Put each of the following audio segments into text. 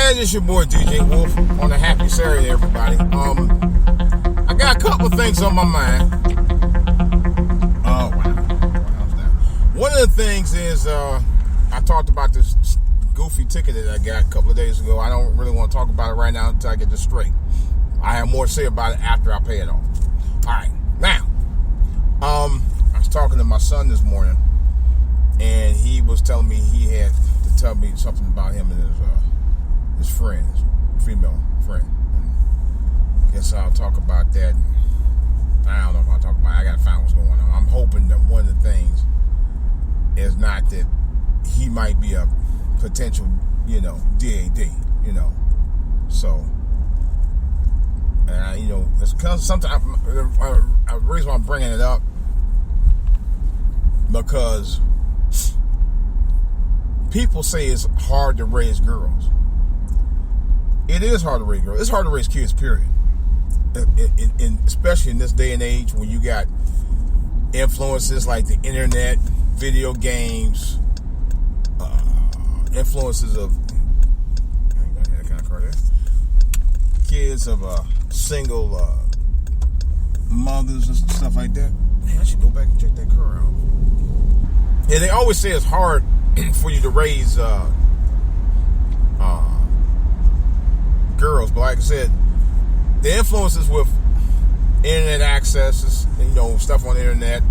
And it's your boy DJ Wolf on a happy Saturday, everybody. I got a couple of things on my mind. Oh wow. One of the things is I talked about this goofy ticket that I got a couple of days ago. I don't really want to talk about it right now until I get this straight. I have more to say about it after I pay it off. Alright, now I was talking to my son this morning, and he was telling me he had to tell me something about him and his friend, his female friend. And I guess I'll talk about that. I don't know if I'll talk about it. I gotta find what's going on. I'm hoping that one of the things is not that he might be a potential, DAD, So, it's because sometimes the reason why I'm bringing it up, because people say it's hard to raise girls. It is hard to raise girls. It's hard to raise kids, period. Especially in this day and age when you got influences like the internet, video games, influences of that kind of car there. Kids of single mothers and stuff like that. Man, I should go back and check that car out. Yeah, they always say it's hard for you to raise girls, but like I said, the influences with internet accesses, stuff on the internet,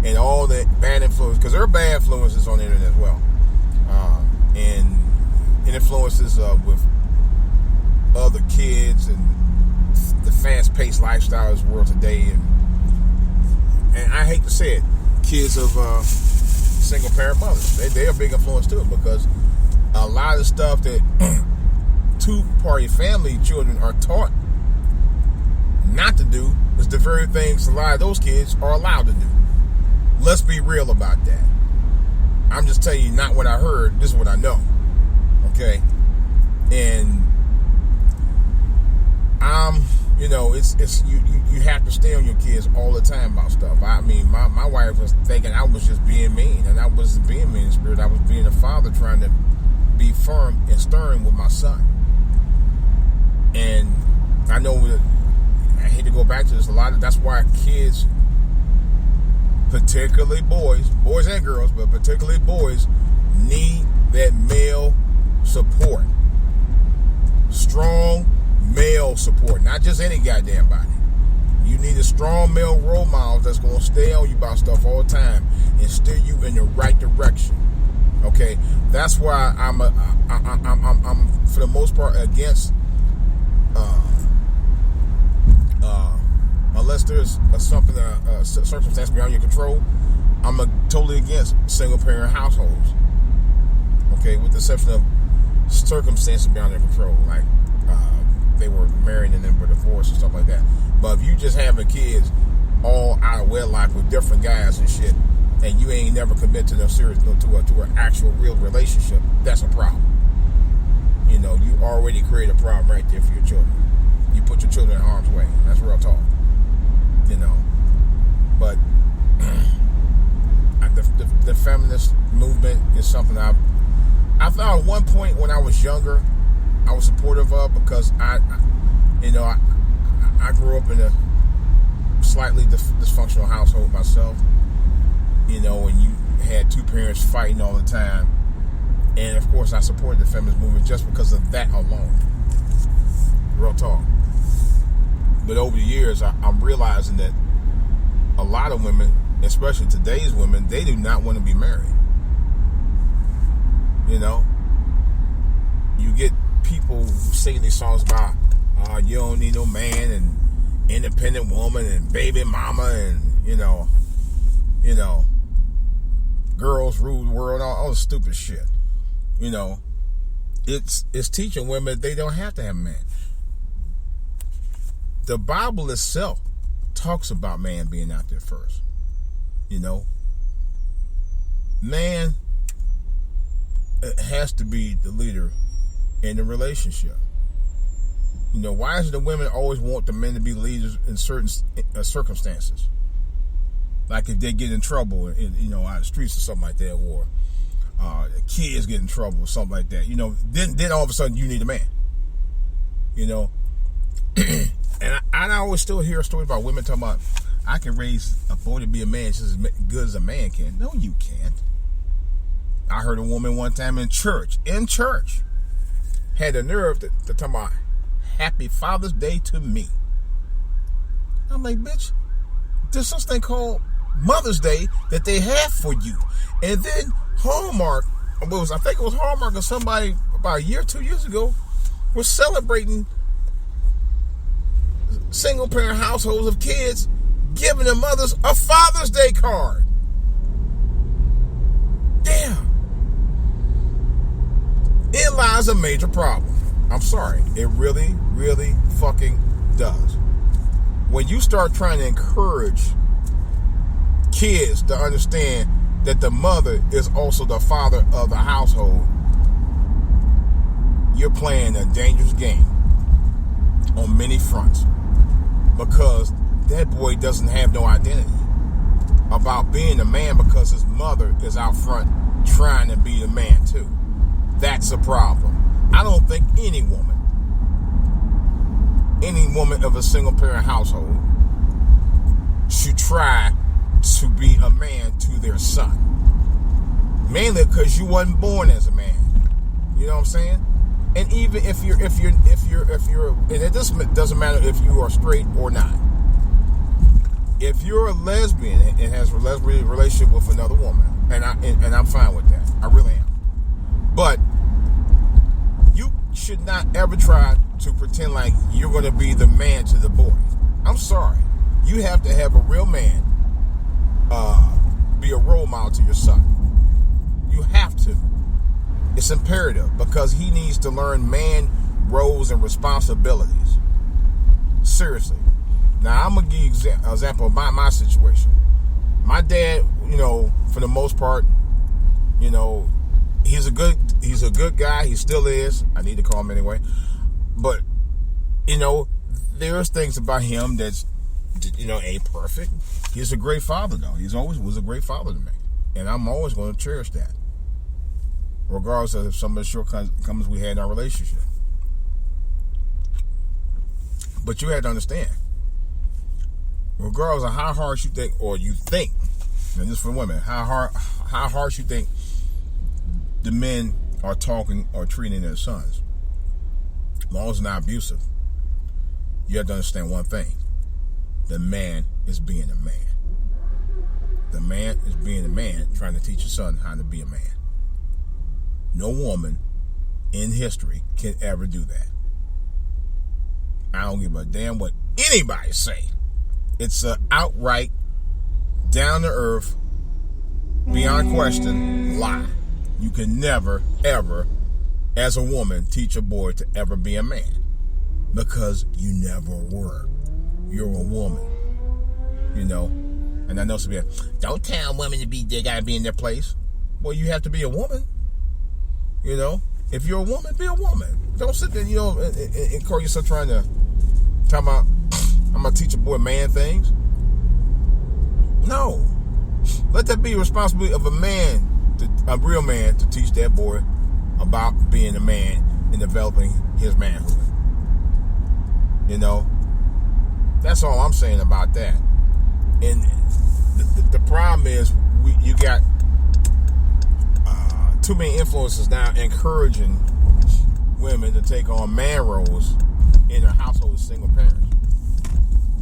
and all that bad influence, because there are bad influences on the internet as well, and influences with other kids and the fast-paced lifestyle of the world today, and I hate to say it, kids of single-parent mothers, they are a big influence too, because a lot of the stuff that two-party family children are taught not to do is the very things a lot of those kids are allowed to do. Let's be real about that. I'm just telling you, not what I heard, this is what I know. Okay? And it's you have to stay on your kids all the time about stuff. I mean, my wife was thinking I was just being mean, and I wasn't being mean in spirit. I was being a father trying to be firm and stern with my son. And I know that I hate to go back to this a lot. That's why kids, particularly boys and girls, but particularly boys, need that male support. Strong male support, not just any goddamn body. You need a strong male role model that's going to stay on you about stuff all the time and steer you in the right direction. Okay, that's why I'm for the most part against. Unless there's something, circumstance beyond your control, I'm totally against single-parent households. Okay, with the exception of circumstances beyond their control, like they were married and then were divorced and stuff like that. But if you just having kids all out of wedlock with different guys and shit, and you ain't never commit to them serious to an actual real relationship, that's a problem. You already create a problem right there for your children. You put your children in harm's way. That's real talk. But the feminist movement is something I thought at one point when I was younger, I was supportive of, because I grew up in a slightly dysfunctional household myself, and you had two parents fighting all the time, and of course I supported the feminist movement just because of that alone. Real talk. But over the years, I'm realizing that a lot of women, especially today's women, they do not want to be married. You get people singing these songs about you don't need no man, and independent woman, and baby mama, and girls rule the world, all this stupid shit. It's teaching women they don't have to have a man. The Bible itself talks about man being out there first. Man has to be the leader in the relationship. Why is it the women always want the men to be leaders in certain circumstances? Like if they get in trouble, out of the streets or something like that, or the kids get in trouble or something like that. Then all of a sudden you need a man. you know. And I always still hear stories about women talking about, I can raise a boy to be a man just as good as a man can. No, you can't. I heard a woman one time in church, had the nerve to talk about, Happy Father's Day to me. I'm like, bitch, there's such thing called Mother's Day that they have for you. And then Hallmark, I think it was Hallmark or somebody about a year, 2 years ago, was celebrating single parent households of kids giving their mothers a Father's Day card. Damn. It lies a major problem. I'm sorry. It really, really fucking does. When you start trying to encourage kids to understand that the mother is also the father of the household, you're playing a dangerous game on many fronts, because that boy doesn't have no identity about being a man because his mother is out front trying to be the man too. That's a problem. I don't think any woman of a single parent household should try to be a man to their son. Mainly because you wasn't born as a man. You know what I'm saying? And even if you're, and it doesn't matter if you are straight or not. If you're a lesbian and has a lesbian relationship with another woman, and I'm fine with that, I really am. But you should not ever try to pretend like you're going to be the man to the boy. I'm sorry. You have to have a real man be a role model to your son. You have to. It's imperative, because he needs to learn man roles and responsibilities. Seriously. Now, I'm going to give you an example of my situation. My dad, for the most part, he's a good guy. He still is. I need to call him anyway. But, there's things about him that's, ain't perfect. He's a great father, though. He's always was a great father to me. And I'm always going to cherish that, regardless of some of the shortcomings we had in our relationship. But you had to understand, regardless of how harsh you think, and this for women, how harsh you think the men are talking or treating their sons, as long as it's not abusive, you have to understand one thing: the man is being a man. The man is being a man, trying to teach your son how to be a man. No woman in history can ever do that. I don't give a damn what anybody say. It's an outright, down-to-earth, beyond question lie. You can never, ever, as a woman, teach a boy to ever be a man, because you never were. You're a woman, And I know some people, don't tell women they gotta be in their place. Well, you have to be a woman. If you're a woman, be a woman. Don't sit there, and call yourself trying to talk about, I'm gonna teach a boy man things. No. Let that be the responsibility of a real man, to teach that boy about being a man and developing his manhood. That's all I'm saying about that. And the problem is, you got too many influences now encouraging women to take on man roles in a household with single parents.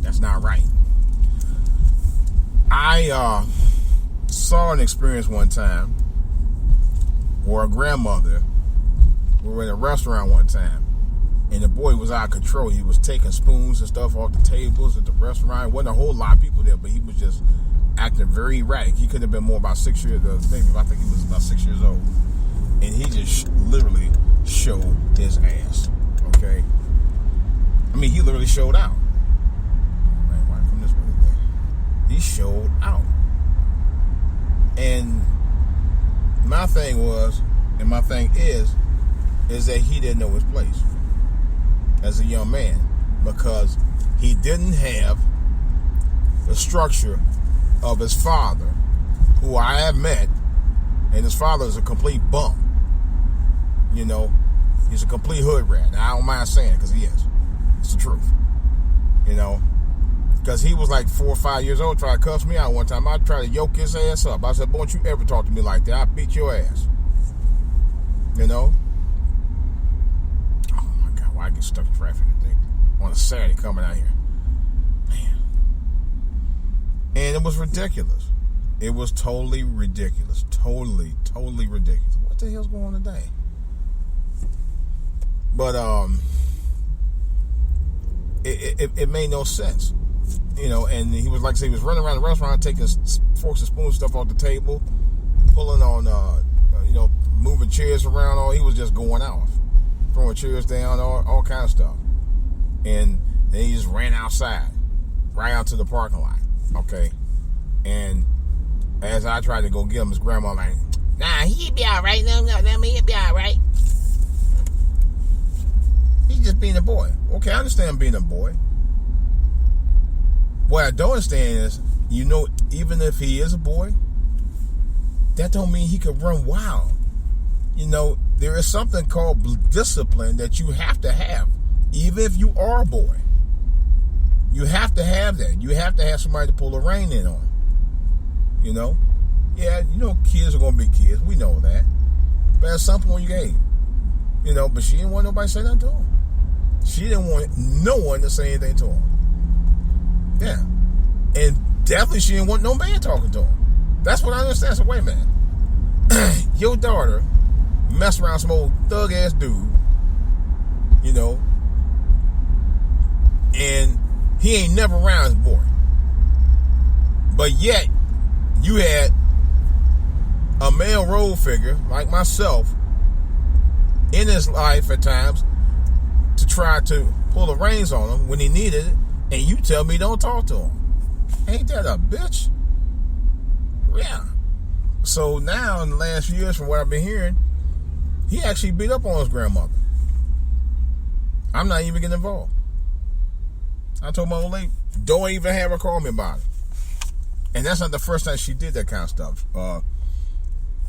That's not right. I saw an experience one time where a grandmother, we were in a restaurant one time, and the boy was out of control. He was taking spoons and stuff off the tables at the restaurant. It wasn't a whole lot of people there, but he was just acting very erratic. He could have been more about 6 years old. I think he was about 6 years old. And he just literally showed his ass. Okay? I mean, he literally showed out. Man, why come this way today? He showed out. And my thing was, and my thing is that he didn't know his place as a young man, because he didn't have the structure of his father, who I have met, and his father is a complete bum. He's a complete hood rat. Now, I don't mind saying it, because he is. It's the truth. You know, because he was like 4 or 5 years old, tried to cuss me out one time. I tried to yoke his ass up. I said, boy, don't you ever talk to me like that. I'll beat your ass. You know? Oh my God, why I get stuck in traffic today? On a Saturday coming out here. Man. And it was ridiculous. It was totally ridiculous. Totally ridiculous. What the hell's going on today? But it made no sense, you know. And he was, like I say, he was running around the restaurant taking forks and spoons stuff off the table, pulling on you know, moving chairs around. He was just going off, throwing chairs down, all kind of stuff. And then he just ran outside, right out to the parking lot. Okay, and as I tried to go get him, his grandma like, nah, he'll be all right. No, he'll be all right. He's just being a boy. Okay, I understand being a boy. What I don't understand is, you know, even if he is a boy, that don't mean he can run wild. You know, there is something called discipline that you have to have, even if you are a boy. You have to have that. You have to have somebody to pull the rein in on. You know? Yeah, you know, kids are going to be kids. We know that. But at some point, you get, you know, but she didn't want nobody to say nothing to him. She didn't want no one to say anything to him. Yeah. And definitely she didn't want no man talking to him. That's what I understand. So wait a minute. Your daughter messed around some old thug-ass dude, you know, and he ain't never around his boy. But yet, you had a male role figure like myself in his life at times to try to pull the reins on him when he needed it, and you tell me don't talk to him. Ain't that a bitch? Yeah. So now, in the last few years, from what I've been hearing, he actually beat up on his grandmother. I'm not even getting involved. I told my old lady, don't even have her call me about it. And that's not the first time she did that kind of stuff.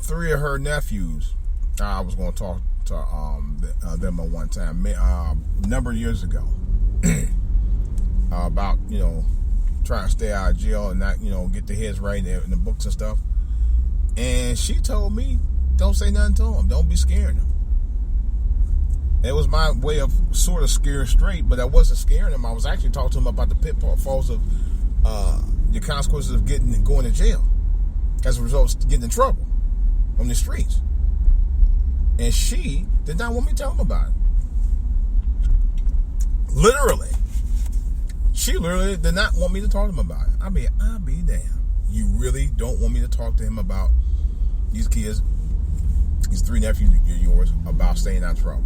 3 of her nephews, I was going to talk to them at one time, a number of years ago, about, you know, trying to stay out of jail and not, you know, get their heads right in the books and stuff. And she told me, don't say nothing to them. Don't be scaring them. It was my way of sort of scaring straight, but I wasn't scaring them. I was actually talking to them about the pitfalls of the consequences of going to jail as a result of getting in trouble on the streets. And she did not want me to tell them about it. Literally. She literally did not want me to talk to him about it. I'll be damned. You really don't want me to talk to him about these kids, these 3 nephews of yours, about staying out of trouble.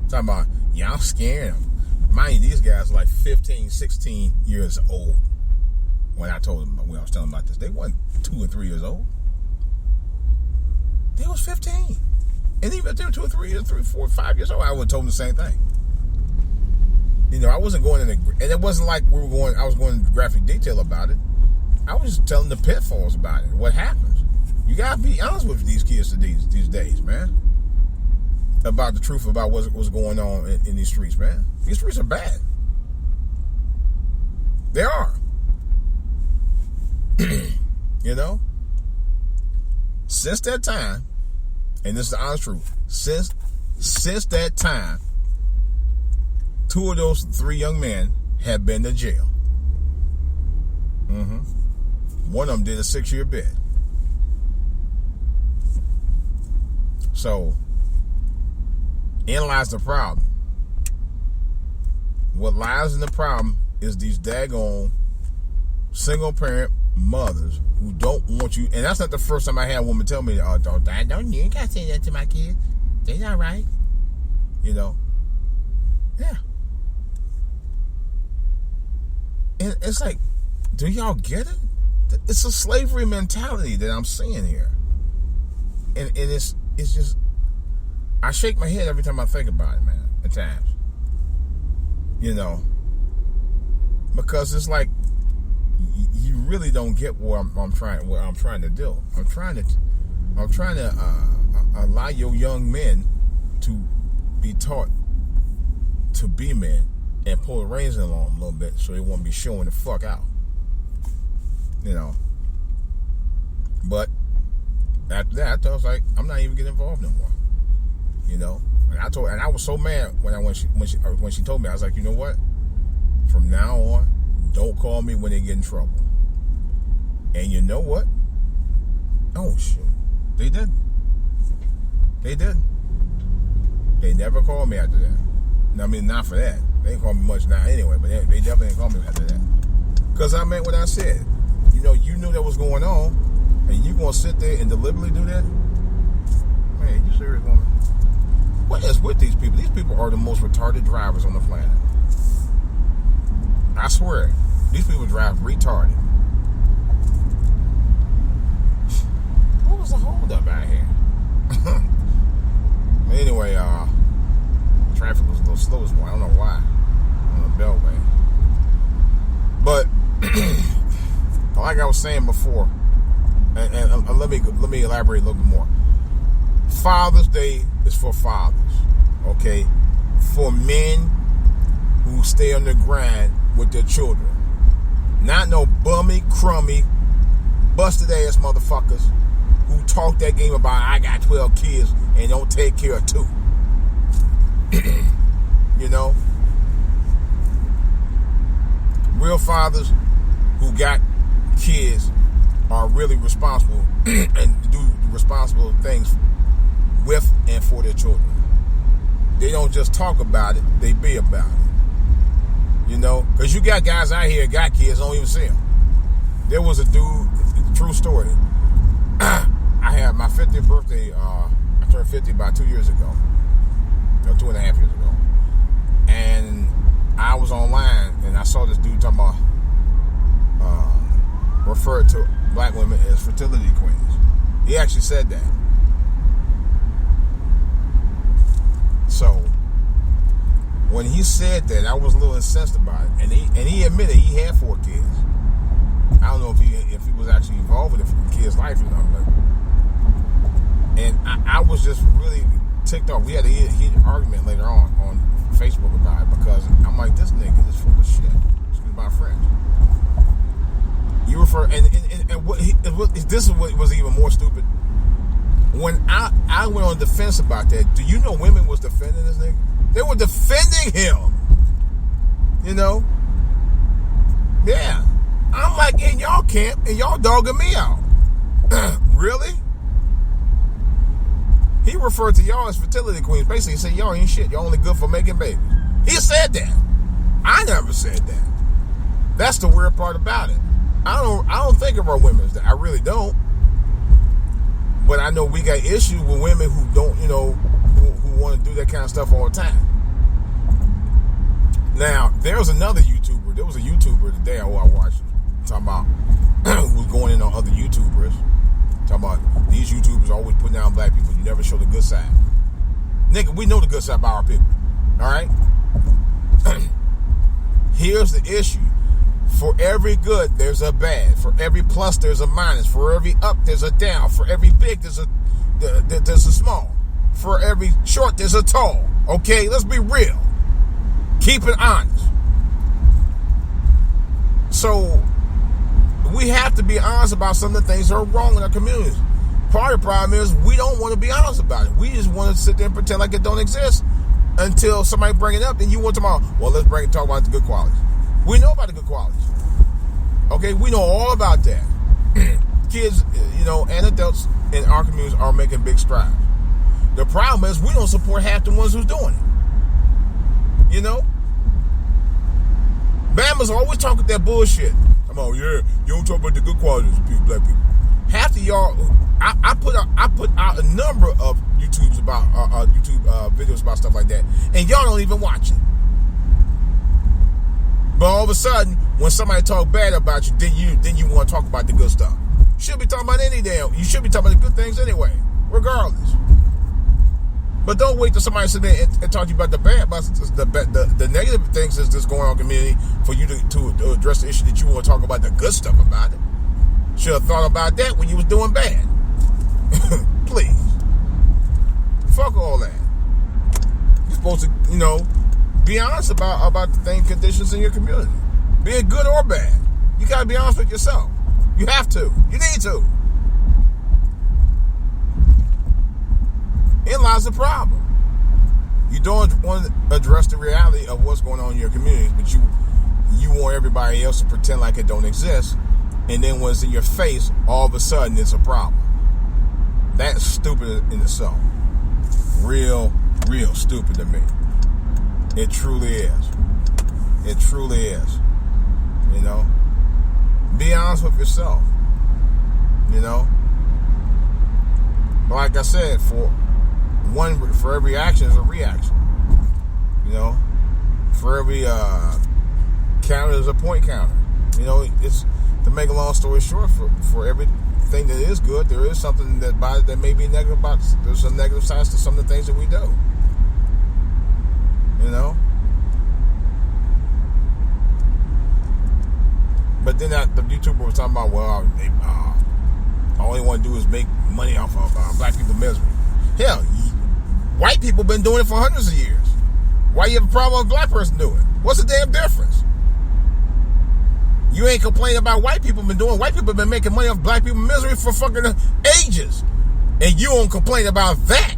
Talking about, yeah, I'm scaring them. Mind you, these guys are like 15, 16 years old. When I told them, when I was telling them about this, they weren't 2 or 3 years old. They was 15. And even if they were 2 or 3 years, 3, 4, 5 years old, I would have told them the same thing. You know, I wasn't going in, and it wasn't like I was going into graphic detail about it. I was just telling the pitfalls about it, what happens. You gotta be honest with these kids these days, man. About the truth about what's going on in these streets, man. These streets are bad. They are. You know? Since that time, and this is the honest truth, since that time, 2 of those 3 young men have been to jail. One of them did a 6-year bid. So, in lies the problem. What lies in the problem is these daggone single parent mothers who don't want you. And that's not the first time I had a woman tell me, oh, don't you ain't gotta say that to my kids. They not right. You know? Yeah. And it's like, do y'all get it? It's a slavery mentality that I'm seeing here. And it's just, I shake my head every time I think about it, man, at times. You know? Because it's like, you really don't get what I'm trying to do. I'm trying to allow your young men to be taught to be men and pull the reins in on them a little bit so they won't be showing the fuck out. You know. But after that, I was like, I'm not even getting involved no more. You know. And I was so mad when she told me. I was like, you know what? From now on, don't call me when they get in trouble. And you know what? Oh shit, they did. They did. They never called me after that. I mean, not for that. They didn't call me much now anyway, but they definitely didn't call me after that. Because I meant what I said. You know, you knew that was going on, and you gonna sit there and deliberately do that? Man, you serious, woman? What is with these people? These people are the most retarded drivers on the planet. I swear, these people drive retarded. What was the holdup out here? Anyway, traffic was a little slow this morning. I don't know why. On the Beltway. But like I was saying before, and let me elaborate a little bit more. Father's Day is for fathers, okay? For men who stay on the grind with their children. Not no bummy, crummy, busted ass motherfuckers who talk that game about I got 12 kids and don't take care of 2. You know? Real fathers who got kids are really responsible and do responsible things with and for their children. They don't just talk about it, they be about it. You know? Because you got guys out here got kids, don't even see them. There was a dude, true story. I had my 50th birthday, I turned 50 about 2 years ago. No, 2.5 years ago. And I was online and I saw this dude talking about referred to black women as fertility queens. He actually said that. So when he said that, I was a little incensed about it. And he admitted he had 4 kids. I don't know if he was actually involved with the kid's life or not, but I was just really ticked off. We had a heated argument later on Facebook about it because I'm like, this nigga is full of shit. Excuse my French. You refer this is what was even more stupid. When I went on defense about that, do you know women was defending this nigga? They were defending him. You know? Yeah. I'm like in y'all camp and y'all dogging me out. Really? He referred to y'all as fertility queens. Basically, he said y'all ain't shit. Y'all only good for making babies. He said that. I never said that. That's the weird part about it. I don't think of our women as that. I really don't. But I know we got issues with women who don't, you know, who want to do that kind of stuff all the time. Now, there's another YouTuber. There was a YouTuber today who I watched talking about who was going in on other YouTubers. Talking about these YouTubers always putting down black people. You never show the good side. Nigga, we know the good side about our people. All right? Here's the issue. For every good, there's a bad. For every plus, there's a minus. For every up, there's a down. For every big, there's a small. For every short, there's a tall. Okay? Let's be real. Keep it honest. So we have to be honest about some of the things that are wrong in our communities. Part of the problem is we don't want to be honest about it. We just want to sit there and pretend like it don't exist until somebody bring it up. Then you want tomorrow, well, let's talk about the good qualities. We know about the good qualities. Okay, we know all about that. Kids, you know, and adults in our communities are making big strides. The problem is we don't support half the ones who's doing it. You know? Bama's always talking that bullshit. I'm oh yeah, you don't talk about the good qualities of people, black people. Half of y'all, I put out a number of YouTubes about YouTube videos about stuff like that, and y'all don't even watch it. But all of a sudden, when somebody talk bad about you, then you want to talk about the good stuff. You should be talking about you should be talking about the good things anyway, regardless. But don't wait till somebody sit there and talk to you about the bad, about the negative things that's going on in the community for you to address the issue that you want to talk about the good stuff about it. Should have thought about that when you was doing bad. Please. Fuck all that. You're supposed to, you know, be honest about the thing, conditions in your community, be it good or bad. You got to be honest with yourself. You have to. You need to. In lies the problem. You don't want to address the reality of what's going on in your community, but you want everybody else to pretend like it don't exist, and then when it's in your face, all of a sudden it's a problem. That's stupid in itself. Real stupid to me. It truly is. It truly is. You know? Be honest with yourself. You know? But like I said, for every action is a reaction. You know? For every counter is a point counter. You know, it's to make a long story short, for everything that is good, there is something that may be negative about. There's some negative sides to some of the things that we do. You know? But then the YouTuber was talking about, well, all they want to do is make money off of black people misery. Hell, white people been doing it for hundreds of years. Why you have a problem with a black person doing it? What's the damn difference? You ain't complaining about white people been doing. White people been making money off black people misery for fucking ages. And you don't complain about that.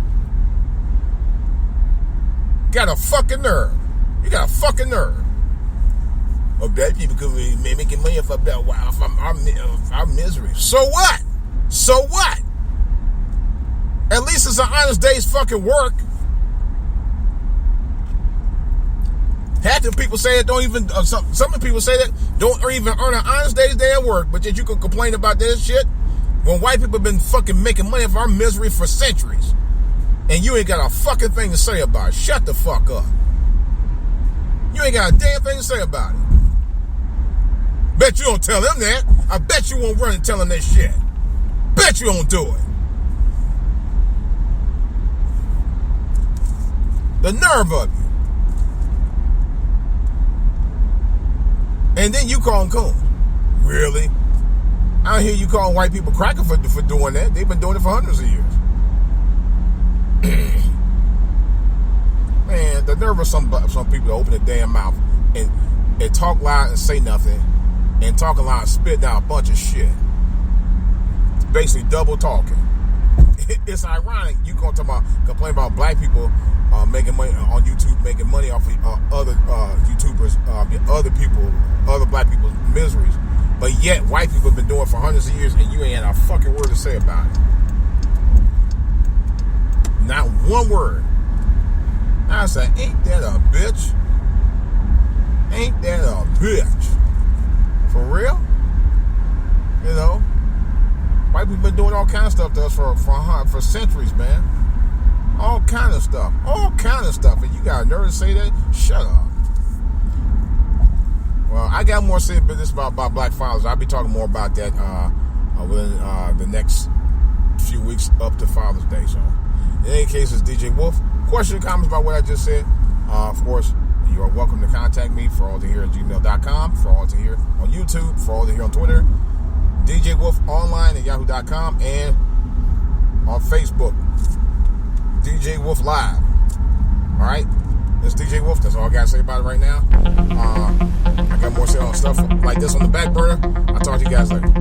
Got a fucking nerve. You got a fucking nerve. Well, black people could be making money off our misery. So what? So what? At least it's an honest day's fucking work. Half the people say that don't even, some of the people say that don't even earn an honest day's day at work, but yet you can complain about this shit when white people have been fucking making money off our misery for centuries. And you ain't got a fucking thing to say about it. Shut the fuck up. You ain't got a damn thing to say about it. Bet you don't tell them that. I bet you won't run and tell them that shit. Bet you won't do it. The nerve of you. And then you call them coons. Really? I don't hear you calling white people cracker for doing that. They've been doing it for hundreds of years. Man, the nerve of some people to open their damn mouth and talk loud and say nothing, and talking loud and spit down a bunch of shit. It's basically double talking. It's ironic you gonna complain about black people making money on YouTube, making money off of other YouTubers, other black people's miseries, but yet white people have been doing it for hundreds of years, and you ain't had a fucking word to say about it. Not one word. I say, ain't that a bitch? Ain't that a bitch? For real? You know, white people been doing all kind of stuff to us for centuries, man. All kind of stuff. All kind of stuff. And you got a nerve to say that? Shut up. Well, I got more to say about Black Fathers. I'll be talking more about that within the next few weeks up to Father's Day. So, in any case, it's DJ Wolf. Questions or comments about what I just said? Of course, you are welcome to contact me for all to hear at gmail.com, for all to hear on YouTube, for all to hear on Twitter, DJ Wolf online at yahoo.com, and on Facebook, DJ Wolf Live. All right, it's DJ Wolf. That's all I got to say about it right now. I got more to say on stuff like this on the back burner. I'll talk to you guys later.